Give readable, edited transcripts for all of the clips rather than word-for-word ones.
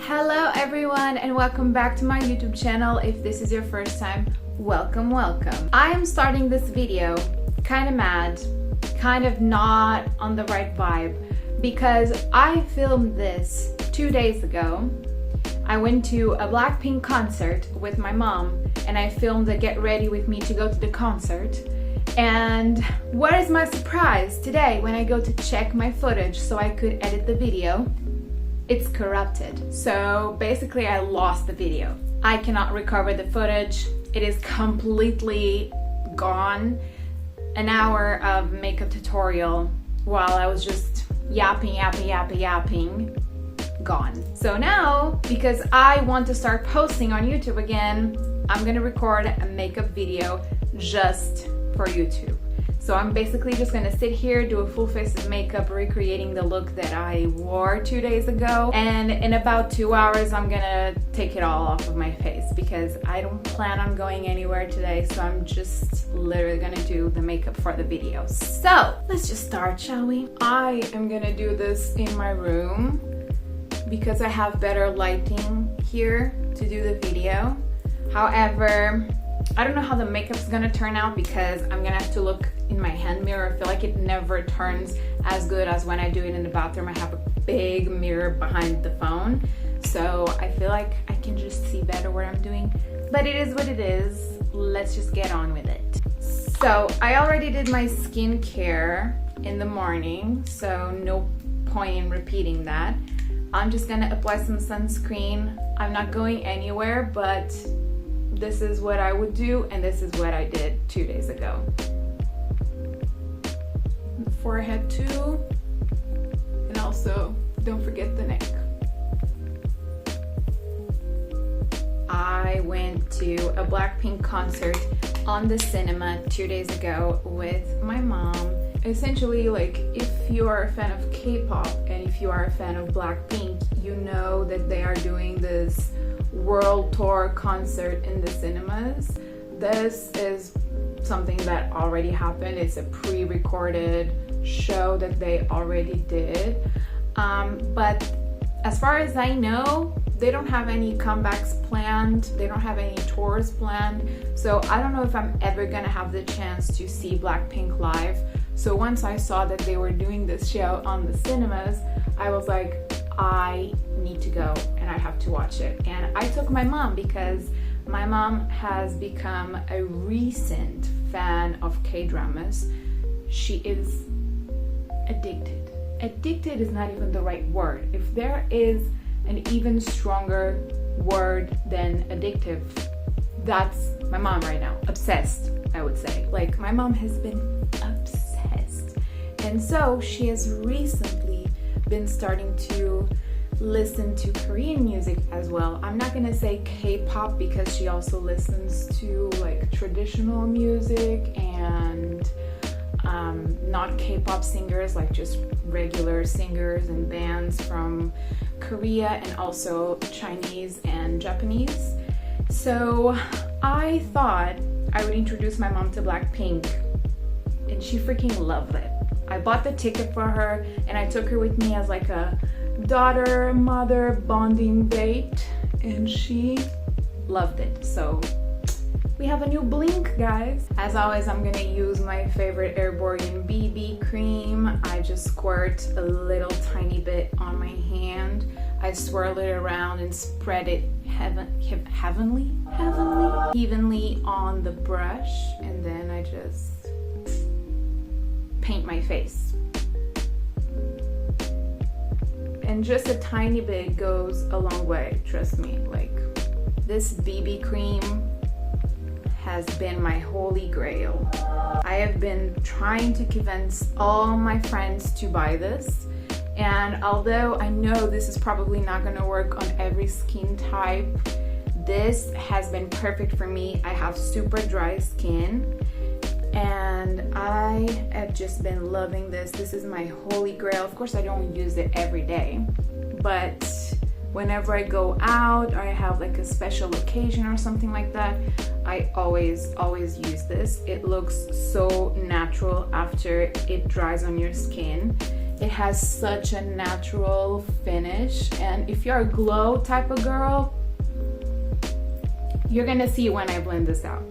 Hello everyone and welcome back to my YouTube channel. If this is your first time, welcome. I am starting this video kind of mad, kind of not on the right vibe, because I filmed this 2 days ago. I went to a Blackpink concert with my mom and I filmed the get ready with me to go to the concert. And what is my surprise today when I go to check my footage so I could edit the video? It's corrupted. So basically I lost the video. I cannot recover the footage. It is completely gone. An hour of makeup tutorial while I was just yapping, gone. So now, because I want to start posting on YouTube again, I'm gonna record a makeup video just for YouTube. So I'm basically just gonna sit here, do a full face of makeup, recreating the look that I wore 2 days ago. And in about 2 hours, I'm gonna take it all off of my face because I don't plan on going anywhere today. So I'm just literally gonna do the makeup for the video. So let's just start, shall we? I am gonna do this in my room because I have better lighting here to do the video. However, I don't know how the makeup's gonna turn out because I'm gonna have to look in my hand mirror. I feel like it never turns as good as when I do it in the bathroom. I have a big mirror behind the phone, so I feel like I can just see better what I'm doing. But it is what it is. Let's just get on with it. So I already did my skincare in the morning, so no point in repeating that. I'm just gonna apply some sunscreen. I'm not going anywhere, but this is what I would do, and this is what I did 2 days ago. Forehead too, and also don't forget the neck. I went to a Blackpink concert on the cinema 2 days ago with my mom. Essentially, like, if you are a fan of K-pop and if you are a fan of Blackpink, you know that they are doing this world tour concert in the cinemas. This is something that already happened. It's a pre-recorded show that they already did. But as far as I know, they don't have any comebacks planned. They don't have any tours planned. So I don't know if I'm ever gonna have the chance to see Blackpink live. So once I saw that they were doing this show on the cinemas, I was like, I need to go and I have to watch it. And I took my mom because my mom has become a recent fan of K-dramas. She is addicted. Addicted is not even the right word. If there is an even stronger word than addictive, that's my mom right now. Obsessed, I would say. Like, my mom has been obsessed. And so she has recently been starting to listen to Korean music as well. I'm not gonna say K-pop because she also listens to like traditional music and not K-pop singers, like just regular singers and bands from Korea and also Chinese and Japanese. So I thought I would introduce my mom to Blackpink, and she freaking loved it. I bought the ticket for her and I took her with me as like a daughter-mother bonding date, and she loved it. So we have a new blink, guys. As always, I'm gonna use my favorite Airborne BB cream. I just squirt a little tiny bit on my hand. I swirl it around and spread it evenly on the brush, and then I just paint my face. And just a tiny bit goes a long way, trust me. Like, this BB cream has been my holy grail. I have been trying to convince all my friends to buy this, and although I know this is probably not gonna work on every skin type, this has been perfect for me. I have super dry skin and I have just been loving this. This is my holy grail. Of course, I don't use it every day, but whenever I go out or I have like a special occasion or something like that, I always use this. It looks so natural after it dries on your skin, It has such a natural finish, and if you're a glow type of girl, you're gonna see when I blend this out.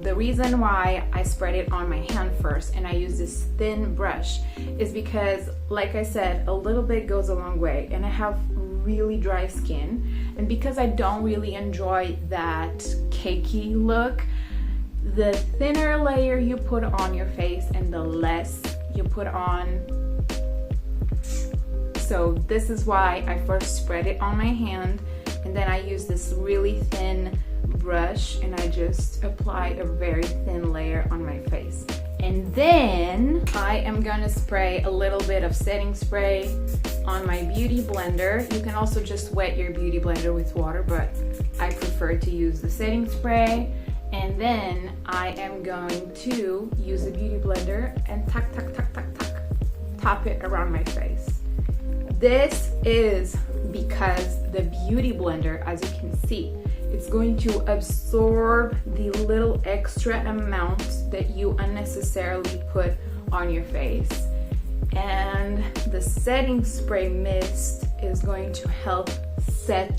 The reason why I spread it on my hand first and I use this thin brush is because, like I said, a little bit goes a long way, and I have really dry skin, and because I don't really enjoy that cakey look, the thinner layer you put on your face and the less you put on. So this is why I first spread it on my hand, and then I use this really thin brush and I just apply a very thin layer on my face. And then I am gonna spray a little bit of setting spray on my beauty blender. You can also just wet your beauty blender with water, but I prefer to use the setting spray. And then I am going to use the beauty blender and tap it around my face. This is because the beauty blender, as you can see, it's going to absorb the little extra amount that you unnecessarily put on your face. And the setting spray mist is going to help set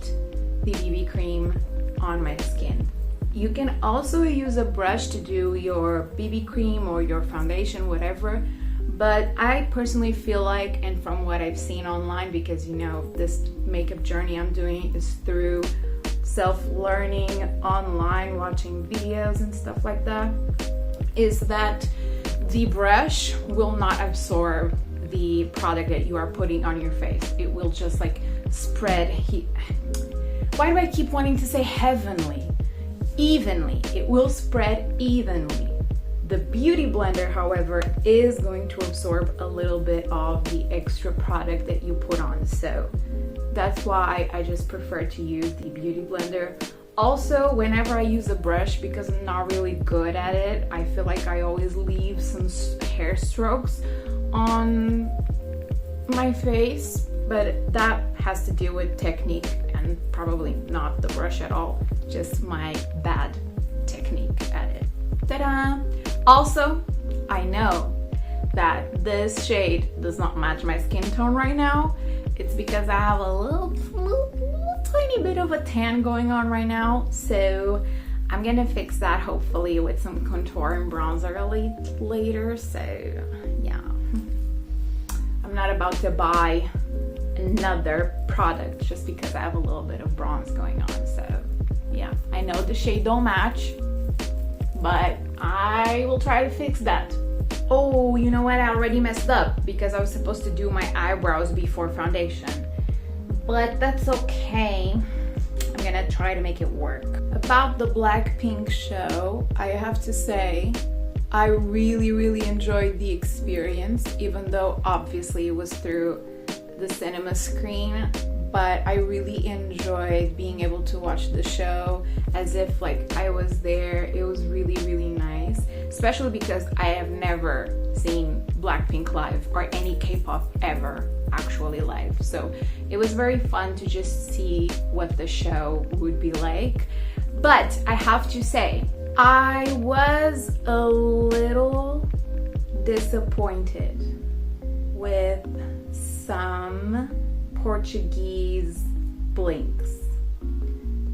the BB cream on my skin. You can also use a brush to do your BB cream or your foundation, whatever. But I personally feel like, and from what I've seen online, because you know, this makeup journey I'm doing is through self-learning online, watching videos and stuff like that, is that the brush will not absorb the product that you are putting on your face. It will just like spread heat. Why do I keep wanting to say heavenly? Evenly. It will spread evenly. The beauty blender, however, is going to absorb a little bit of the extra product that you put on. So that's why I just prefer to use the beauty blender. Also, whenever I use a brush, because I'm not really good at it, I feel like I always leave some hair strokes on my face, but that has to do with technique and probably not the brush at all, just my bad technique at it. Ta-da! Also, I know that this shade does not match my skin tone right now. It's because I have a little tiny bit of a tan going on right now, so I'm gonna fix that hopefully with some contour and bronzer later. So yeah, I'm not about to buy another product just because I have a little bit of bronze going on. So yeah, I know the shade don't match, but I will try to fix that. Oh, you know what? I already messed up because I was supposed to do my eyebrows before foundation, but that's okay. I'm gonna try to make it work. About the Blackpink show, I have to say, I really enjoyed the experience, even though obviously it was through the cinema screen. But I really enjoyed being able to watch the show as if like I was there. It was really nice, especially because I have never seen Blackpink live or any K-pop ever actually live. So it was very fun to just see what the show would be like. But I have to say, I was a little disappointed with some Portuguese blinks.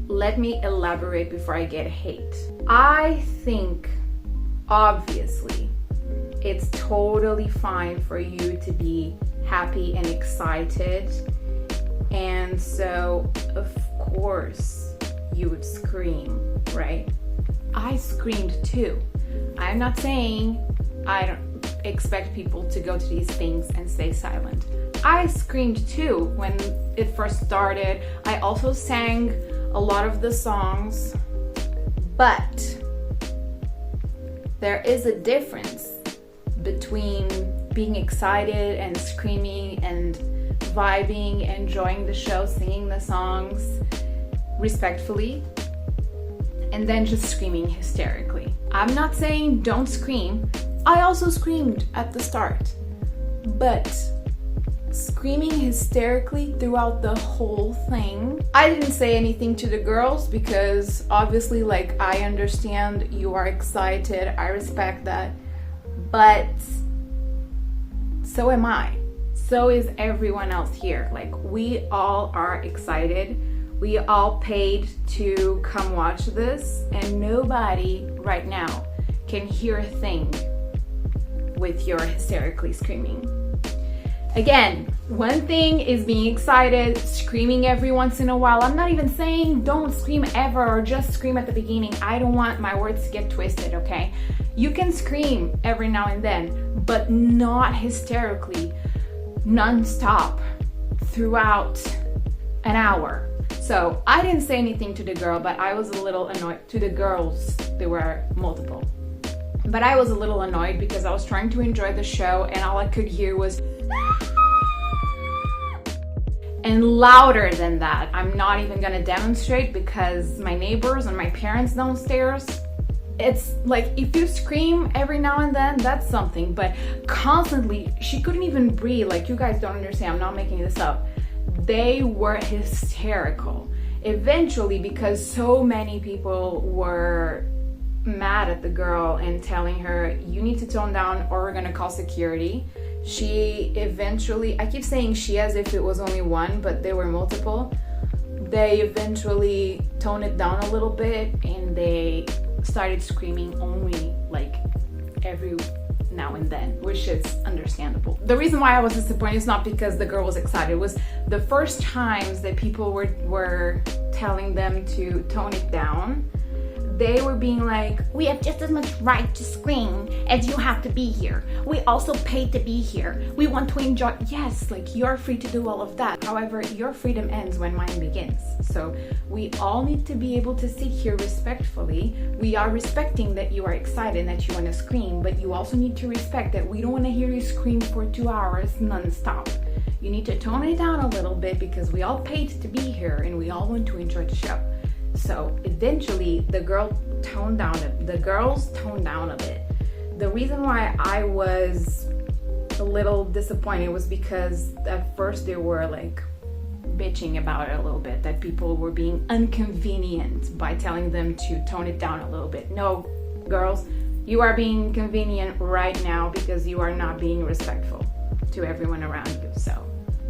Let me elaborate before I get hate. I think, obviously, it's totally fine for you to be happy and excited, and so of course you would scream, right? I screamed too. I'm not saying I don't expect people to go to these things and stay silent. I screamed too when it first started. I also sang a lot of the songs, but there is a difference between being excited and screaming and vibing, enjoying the show, singing the songs respectfully, and then just screaming hysterically. I'm not saying don't scream. I also screamed at the start, but screaming hysterically throughout the whole thing. I didn't say anything to the girls because obviously, like, I understand you are excited, I respect that, but so am I. So is everyone else here. Like, we all are excited. We all paid to come watch this, and nobody right now can hear a thing with your hysterically screaming. Again, one thing is being excited, screaming every once in a while. I'm not even saying don't scream ever or just scream at the beginning. I don't want my words to get twisted, okay? You can scream every now and then, but not hysterically, non-stop, throughout an hour. So I didn't say anything to the girl, but I was a little annoyed. To the girls, there were multiple. But I was a little annoyed because I was trying to enjoy the show and all I could hear was and louder than that. I'm not even gonna demonstrate because my neighbors and my parents downstairs, it's like if you scream every now and then, that's something, but constantly, she couldn't even breathe. Like, you guys don't understand, I'm not making this up. They were hysterical. Eventually, because so many people were mad at the girl and telling her, you need to tone down or we're gonna call security. She eventually, I keep saying she as if it was only one, but there were multiple. They eventually toned it down a little bit and they started screaming only like every now and then, which is understandable. The reason why I was disappointed is not because the girl was excited. It was the first times that people were telling them to tone it down. They were being like, we have just as much right to scream as you have to be here. We also paid to be here. We want to enjoy. Yes, like, you're free to do all of that. However, your freedom ends when mine begins. So we all need to be able to sit here respectfully. We are respecting that you are excited and that you want to scream, but you also need to respect that we don't want to hear you scream for 2 hours non-stop. You need to tone it down a little bit because we all paid to be here and we all want to enjoy the show. So eventually the girls toned down a bit. The reason why I was a little disappointed was because at first they were like bitching about it a little bit, that people were being inconvenient by telling them to tone it down a little bit. No, girls, you are being inconvenient right now because you are not being respectful to everyone around you. So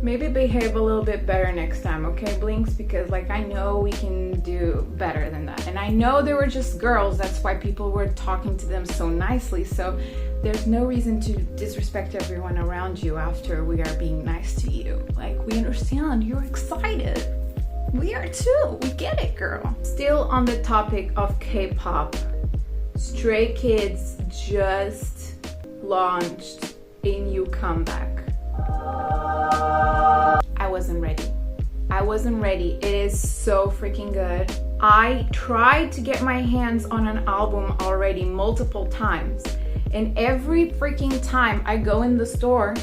maybe behave a little bit better next time, okay, Blinks? Because like, I know we can do better than that. And I know they were just girls, that's why people were talking to them so nicely. So there's no reason to disrespect everyone around you after we are being nice to you. Like, we understand, you're excited. We are too, we get it, girl. Still on the topic of K-pop, Stray Kids just launched a new comeback. I wasn't ready. It is so freaking good. I tried to get my hands on an album already multiple times, and every freaking time I go in the store,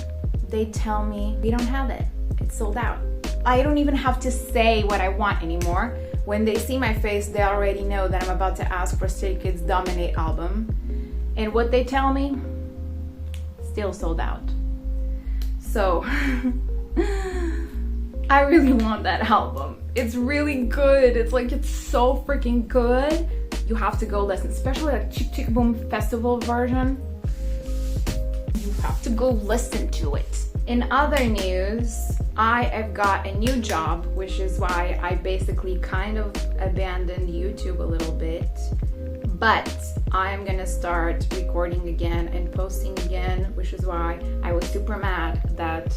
they tell me we don't have it. It's sold out. I don't even have to say what I want anymore. When they see my face, they already know that I'm about to ask for Stray Kids' Dominate album. And what they tell me, still sold out. So I really want that album. It's really good. It's like, it's so freaking good. You have to go listen, especially like Chick Chick Boom Festival version. You have to go listen to it. In other news, I have got a new job, which is why I basically kind of abandoned YouTube a little bit. But I'm gonna start recording again and posting again, which is why I was super mad that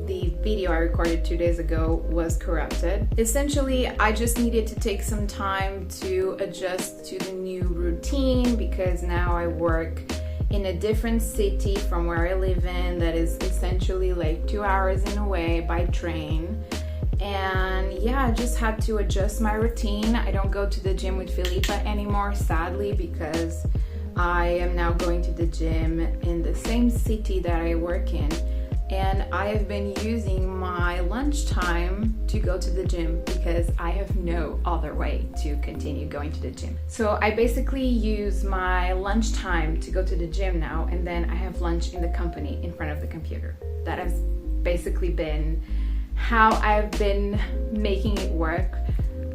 the video I recorded 2 days ago was corrupted. Essentially, I just needed to take some time to adjust to the new routine because now I work in a different city from where I live in that is essentially like 2 hours in a way by train. And yeah, I just had to adjust my routine. I don't go to the gym with Filipa anymore, sadly, because I am now going to the gym in the same city that I work in. And I have been using my lunchtime to go to the gym because I have no other way to continue going to the gym. So I basically use my lunchtime to go to the gym now, and then I have lunch in the company in front of the computer. That has basically been how I've been making it work.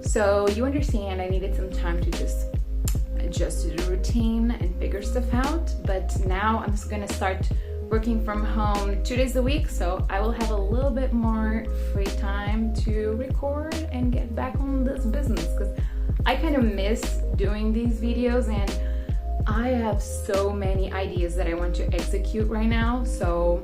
So you understand, I needed some time to just adjust to the routine and figure stuff out, but now I'm just gonna start working from home 2 days a week, so I will have a little bit more free time to record and get back on this business, because I kind of miss doing these videos and I have so many ideas that I want to execute right now. So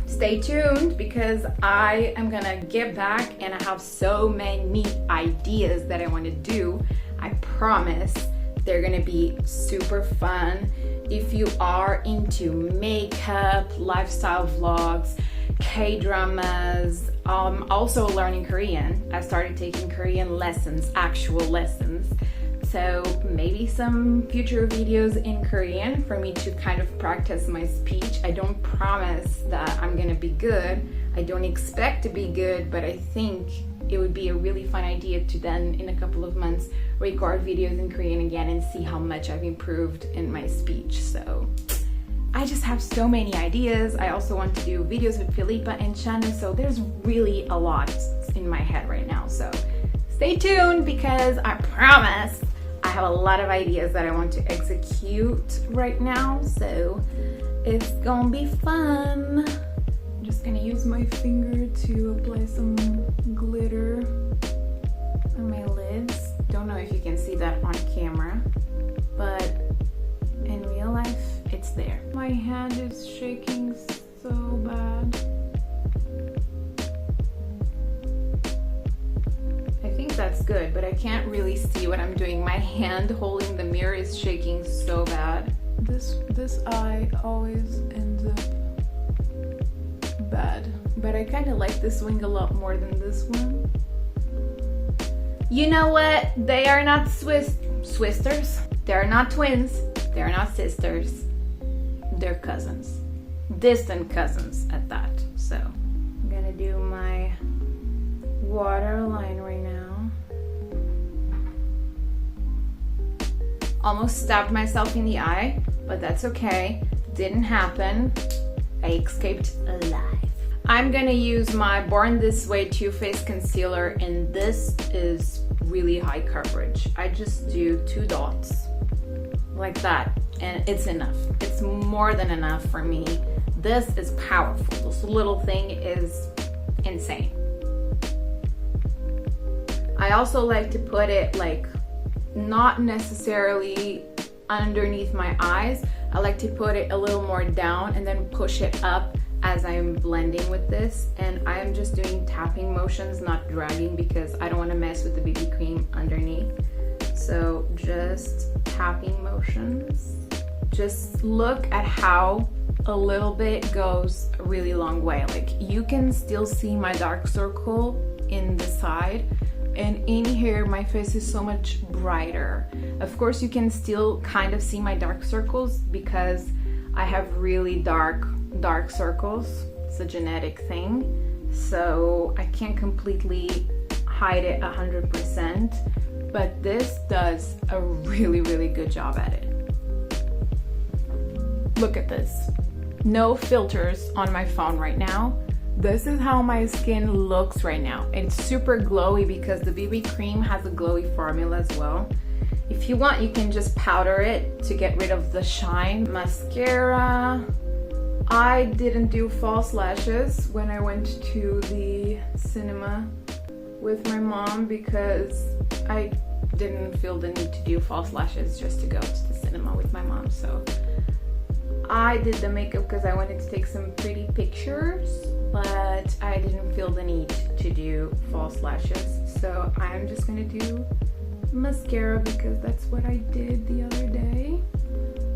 stay tuned, because I am gonna get back and I have so many ideas that I want to do. I promise they're gonna be super fun. If you are into makeup, lifestyle vlogs, K-dramas, also learning Korean. I started taking Korean lessons, actual lessons. So maybe some future videos in Korean for me to kind of practice my speech. I don't promise that I'm gonna be good. I don't expect to be good, but I think it would be a really fun idea to then, in a couple of months, record videos in Korean again and see how much I've improved in my speech. So I just have so many ideas. I also want to do videos with Filipa and Shana, so there's really a lot in my head right now. So stay tuned, because I promise I have a lot of ideas that I want to execute right now. So it's gonna be fun. I'm just gonna use my finger to apply some glitter on my lids. Don't know if you can see that on camera, but in real life, it's there. My hand is shaking so bad. I think that's good, but I can't really see what I'm doing. My hand holding the mirror is shaking so bad. This eye always ends up bad, but I kind of like this wing a lot more than this one. You know what? They are not Swisters. They're not twins. They're not sisters. They're cousins. Distant cousins at that. So I'm gonna do my waterline right now. Almost stabbed myself in the eye, but that's okay. Didn't happen. I escaped alive. I'm gonna use my Born This Way Too Faced concealer, and this is really high coverage. I just do 2 dots like that, and it's enough. It's more than enough for me. This is powerful. This little thing is insane. I also like to put it like not necessarily underneath my eyes. I like to put it a little more down and then push it up as I'm blending with this. And I am just doing tapping motions, not dragging, because I don't want to mess with the BB cream underneath. So just tapping motions. Just look at how a little bit goes a really long way. Like, you can still see my dark circle in the side, and in here my face is so much brighter. Of course you can still kind of see my dark circles because I have really dark circles. It's a genetic thing, so I can't completely hide it 100%, but this does a really good job at it. Look at this. No filters on my phone right now. This is how my skin looks right now. It's super glowy because the BB cream has a glowy formula as well. If you want, you can just powder it to get rid of the shine. Mascara. I didn't do false lashes when I went to the cinema with my mom because I didn't feel the need to do false lashes just to go to the cinema with my mom. So I did the makeup because I wanted to take some pretty pictures, but I didn't feel the need to do false lashes. So I'm just gonna do mascara because that's what I did the other day.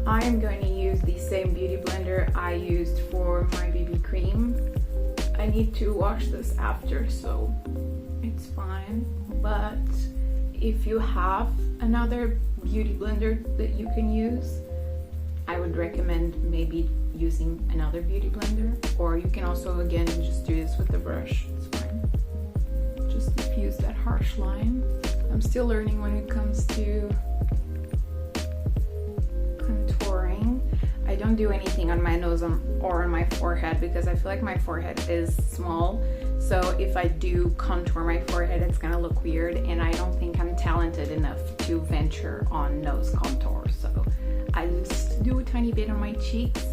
I am going to use the same beauty blender I used for my BB cream. I need to wash this after, so it's fine. But if you have another beauty blender that you can use, I would recommend maybe using another beauty blender, or you can also again just do this with the brush. It's fine. Just diffuse that harsh line. I'm still learning when it comes to contouring. I don't do anything on my nose or on my forehead because I feel like my forehead is small. So if I do contour my forehead, it's gonna look weird, and I don't think I'm talented enough to venture on nose contour. So I just do a tiny bit on my cheeks,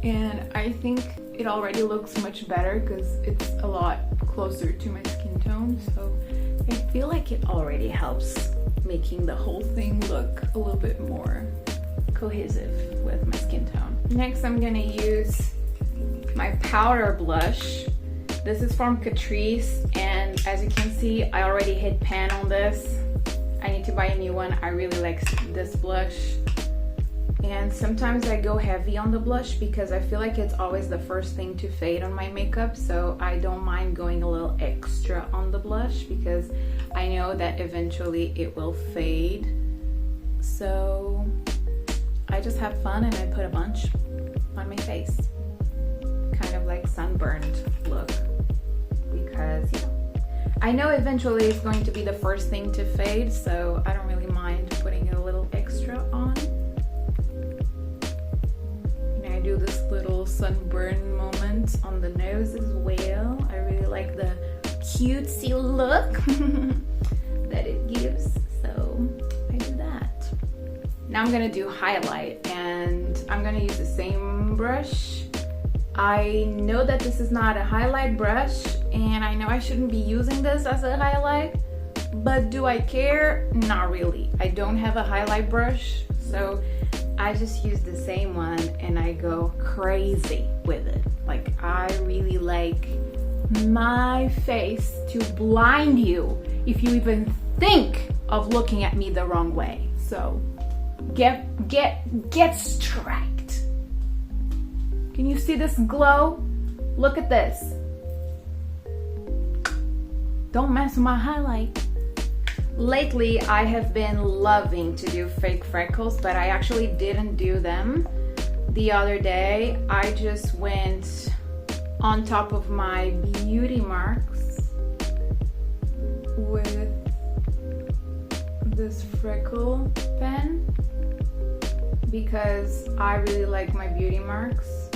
And I think it already looks much better because it's a lot closer to my skin tone. So I feel like it already helps making the whole thing look a little bit more cohesive with my skin tone. Next, I'm gonna use my powder blush. This is from Catrice, and as you can see, I already hit pan on this. I need to buy a new one. I really like this blush. And sometimes I go heavy on the blush because I feel like it's always the first thing to fade on my makeup, so I don't mind going a little extra on the blush because I know that eventually it will fade. So I just have fun and I put a bunch on my face. Kind of like sunburned look because, you know, I know eventually it's going to be the first thing to fade, so I don't really mind putting a little extra on. Do this little sunburn moment on the nose as well. I really like the cutesy look that it gives, so I do that. Now I'm gonna do highlight, and I'm gonna use the same brush. I know that this is not a highlight brush, and I know I shouldn't be using this as a highlight, but do I care? Not really. I don't have a highlight brush, so I just use the same one and I go crazy with it. Like, I really like my face to blind you if you even think of looking at me the wrong way. So get striked. Can you see this glow? Look at this. Don't mess with my highlight. Lately, I have been loving to do fake freckles, but I actually didn't do them the other day. I just went on top of my beauty marks with this freckle pen because I really like my beauty marks.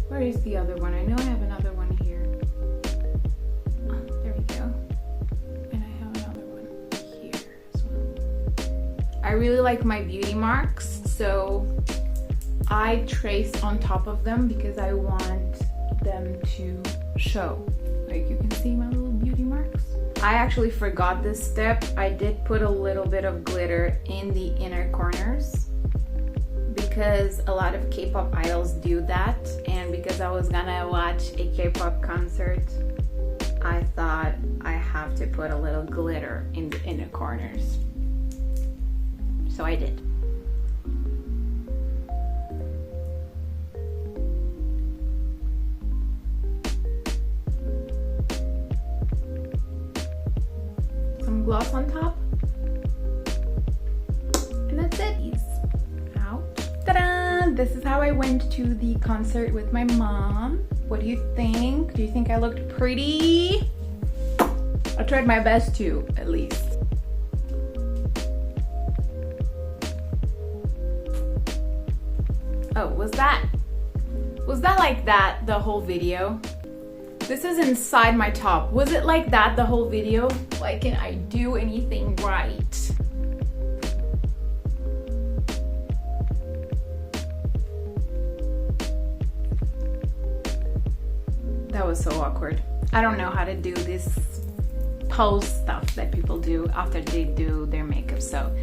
Where is the other one? I know I have another one here. Oh, there we go. I really like my beauty marks, so I trace on top of them because I want them to show. Like, you can see my little beauty marks. I actually forgot this step. I did put a little bit of glitter in the inner corners because a lot of K-pop idols do that, and because I was gonna watch a K-pop concert, I thought I have to put a little glitter in the inner corners. So I did. Some gloss on top. And that's it. Ease out. Ta-da! This is how I went to the concert with my mom. What do you think? Do you think I looked pretty? I tried my best to, at least. Oh, was that like that the whole video? This is inside my top. Was it like that the whole video? Why can't I do anything right? That was so awkward. I don't know how to do this pose stuff that people do after they do their makeup, so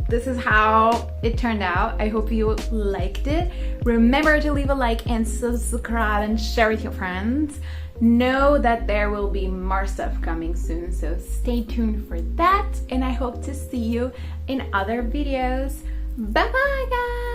this is how it turned out. I hope you liked it. Remember to leave a like and subscribe and share with your friends. Know that there will be more stuff coming soon, so stay tuned for that, and I hope to see you in other videos. Bye bye, guys.